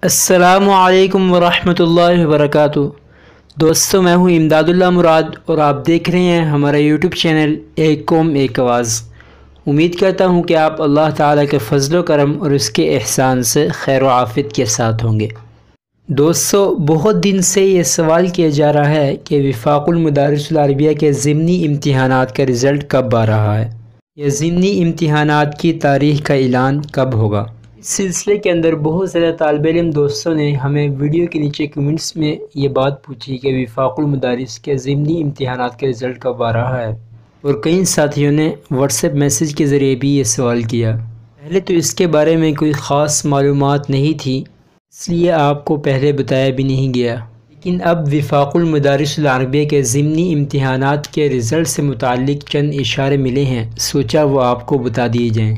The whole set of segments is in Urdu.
السلام علیکم ورحمۃ اللہ وبرکاتہ۔ دوستو، میں ہوں امداد اللہ مراد اور آپ دیکھ رہے ہیں ہمارا یوٹیوب چینل ایک قوم ایک آواز۔ امید کرتا ہوں کہ آپ اللہ تعالیٰ کے فضل و کرم اور اس کے احسان سے خیر و عافیت کے ساتھ ہوں گے۔ دوستو، بہت دن سے یہ سوال کیا جا رہا ہے کہ وفاق المدارس العربیہ کے ضمنی امتحانات کا رزلٹ کب آ رہا ہے یا ضمنی امتحانات کی تاریخ کا اعلان کب ہوگا۔ اس سلسلے کے اندر بہت زیادہ طالب علم دوستوں نے ہمیں ویڈیو کے نیچے کمنٹس میں یہ بات پوچھی کہ وفاق المدارس کے ضمنی امتحانات کا رزلٹ کب آ رہا ہے، اور کئی ساتھیوں نے واٹس ایپ میسیج کے ذریعے بھی یہ سوال کیا۔ پہلے تو اس کے بارے میں کوئی خاص معلومات نہیں تھی، اس لیے آپ کو پہلے بتایا بھی نہیں گیا، لیکن اب وفاق المدارس العربیہ کے ضمنی امتحانات کے رزلٹ سے متعلق چند اشارے ملے ہیں، سوچا وہ آپ کو بتا دیے جائیں۔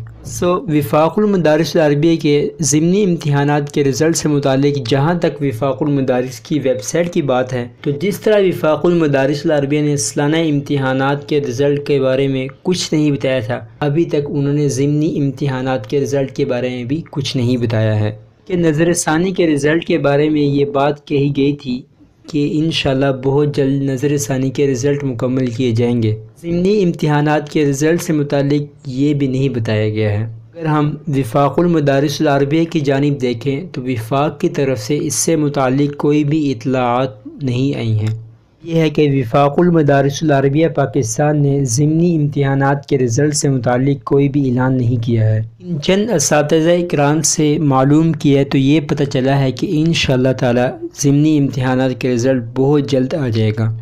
وفاق المدارس العربیہ کے ضمنی امتحانات کے رزلٹ سے متعلق جہاں تک وفاق المدارس کی ویب سائٹ کی بات ہے، تو جس طرح وفاق المدارس العربیہ نے سالانہ امتحانات کے رزلٹ کے بارے میں کچھ نہیں بتایا تھا، ابھی تک انہوں نے ضمنی امتحانات کے رزلٹ کے بارے میں بھی کچھ نہیں بتایا ہے۔ کہ نظر ثانی کے رزلٹ کے بارے میں یہ بات کہی گئی تھی کہ انشاءاللہ بہت جلد نظر ثانی کے رزلٹ مکمل کیے جائیں گے۔ ضمنی امتحانات کے رزلٹ سے متعلق یہ بھی نہیں بتایا گیا ہے۔ اگر ہم وفاق المدارس العربیہ کی جانب دیکھیں تو وفاق کی طرف سے اس سے متعلق کوئی بھی اطلاعات نہیں آئی ہیں۔ یہ ہے کہ وفاق المدارس العربیہ پاکستان نے ضمنی امتحانات کے رزلٹ سے متعلق کوئی بھی اعلان نہیں کیا ہے۔ چند اساتذہ کرام سے معلوم کیا تو یہ پتہ چلا ہے کہ انشاءاللہ تعالی ضمنی امتحانات کے رزلٹ بہت جلد آ جائے گا۔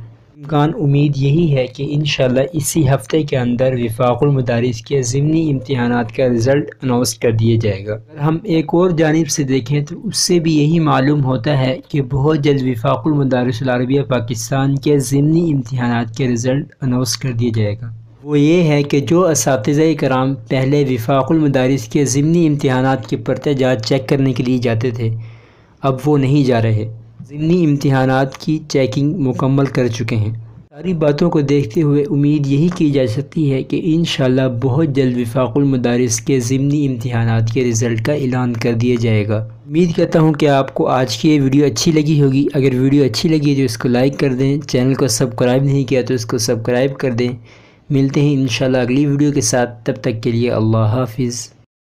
امید یہی ہے کہ انشاءاللہ اسی ہفتے کے اندر وفاق المدارس کے ضمنی امتحانات کا رزلٹ اناؤنس کر دیا جائے گا۔ اگر ہم ایک اور جانب سے دیکھیں تو اس سے بھی یہی معلوم ہوتا ہے کہ بہت جلد وفاق المدارس العربیہ پاکستان کے ضمنی امتحانات کے رزلٹ اناؤنس کر دیا جائے گا۔ وہ یہ ہے کہ جو اساتذہ کرام پہلے وفاق المدارس کے ضمنی امتحانات کے پرتہ جات چیک کرنے کے لیے جاتے تھے، اب وہ نہیں جا رہے، ضمنی امتحانات کی چیکنگ مکمل کر چکے ہیں۔ ساری باتوں کو دیکھتے ہوئے امید یہی کی جا سکتی ہے کہ انشاءاللہ بہت جلد وفاق المدارس کے ضمنی امتحانات کے رزلٹ کا اعلان کر دیا جائے گا۔ امید کرتا ہوں کہ آپ کو آج کی یہ ویڈیو اچھی لگی ہوگی۔ اگر ویڈیو اچھی لگی تو اس کو لائک کر دیں، چینل کو سبسکرائب نہیں کیا تو اس کو سبسکرائب کر دیں۔ ملتے ہیں انشاءاللہ اگلی ویڈیو کے ساتھ، تب تک کے لیے اللہ حافظ۔